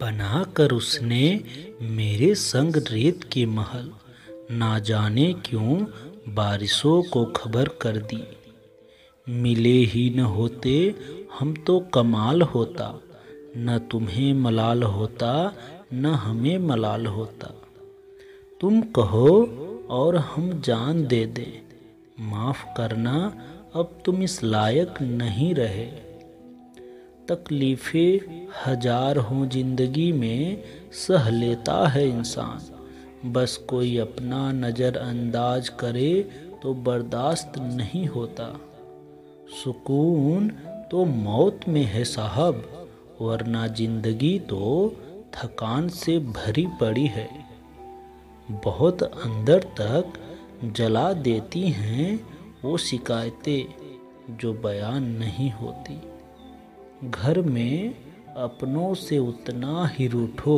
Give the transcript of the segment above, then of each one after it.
बनाकर उसने मेरे संग रेत के महल, ना जाने क्यों बारिशों को खबर कर दी। मिले ही न होते हम तो कमाल होता, न तुम्हें मलाल होता न हमें मलाल होता। तुम कहो और हम जान दे दे, माफ़ करना अब तुम इस लायक नहीं रहे। तकलीफ़ें हजार हों जिंदगी में सह लेता है इंसान, बस कोई अपना नज़रअंदाज करे तो बर्दाश्त नहीं होता। सुकून तो मौत में है साहब, वरना जिंदगी तो थकान से भरी पड़ी है। बहुत अंदर तक जला देती हैं वो शिकायतें जो बयान नहीं होती। घर में अपनों से उतना ही रूठो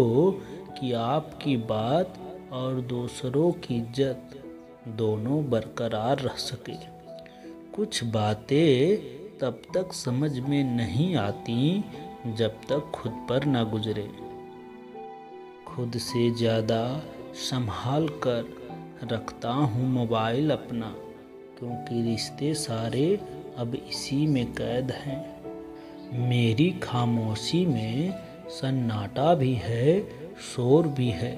कि आपकी बात और दूसरों की इज्जत दोनों बरकरार रह सके। कुछ बातें तब तक समझ में नहीं आती जब तक खुद पर ना गुजरे। खुद से ज़्यादा संभाल कर रखता हूँ मोबाइल अपना, क्योंकि रिश्ते सारे अब इसी में कैद हैं। मेरी खामोशी में सन्नाटा भी है, शोर भी है।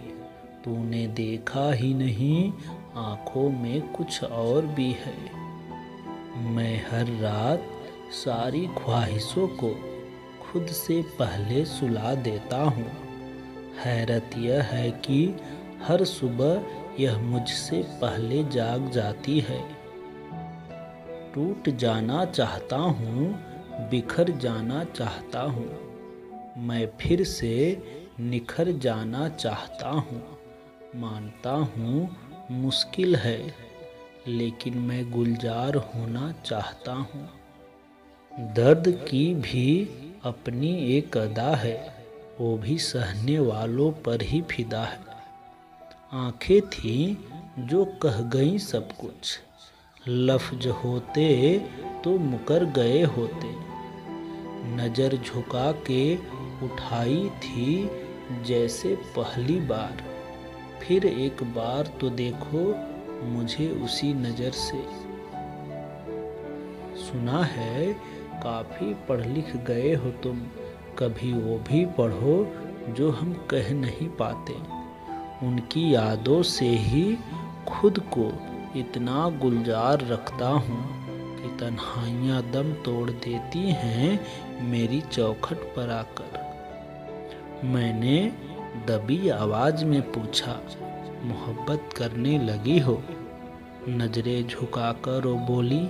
तूने देखा ही नहीं, आँखों में कुछ और भी है। मैं हर रात सारी ख्वाहिशों को खुद से पहले सुला देता हूँ। हैरत यह है कि हर सुबह यह मुझसे पहले जाग जाती है। टूट जाना चाहता हूँ, बिखर जाना चाहता हूँ, मैं फिर से निखर जाना चाहता हूँ। मानता हूँ मुश्किल है, लेकिन मैं गुलजार होना चाहता हूँ। दर्द की भी अपनी एक अदा है, वो भी सहने वालों पर ही फिदा है। आंखें थीं जो कह गईं सब कुछ, लफ्ज होते तो मुकर गए होते। नज़र झुका के उठाई थी जैसे पहली बार, फिर एक बार तो देखो मुझे उसी नज़र से। सुना है काफ़ी पढ़ लिख गए हो तुम, कभी वो भी पढ़ो जो हम कह नहीं पाते। उनकी यादों से ही खुद को इतना गुलजार रखता हूँ कि तन्हाइयाँ दम तोड़ देती हैं मेरी चौखट पर आकर। मैंने दबी आवाज़ में पूछा, मोहब्बत करने लगी हो? नजरें झुकाकर वो बोली,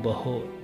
बहुत।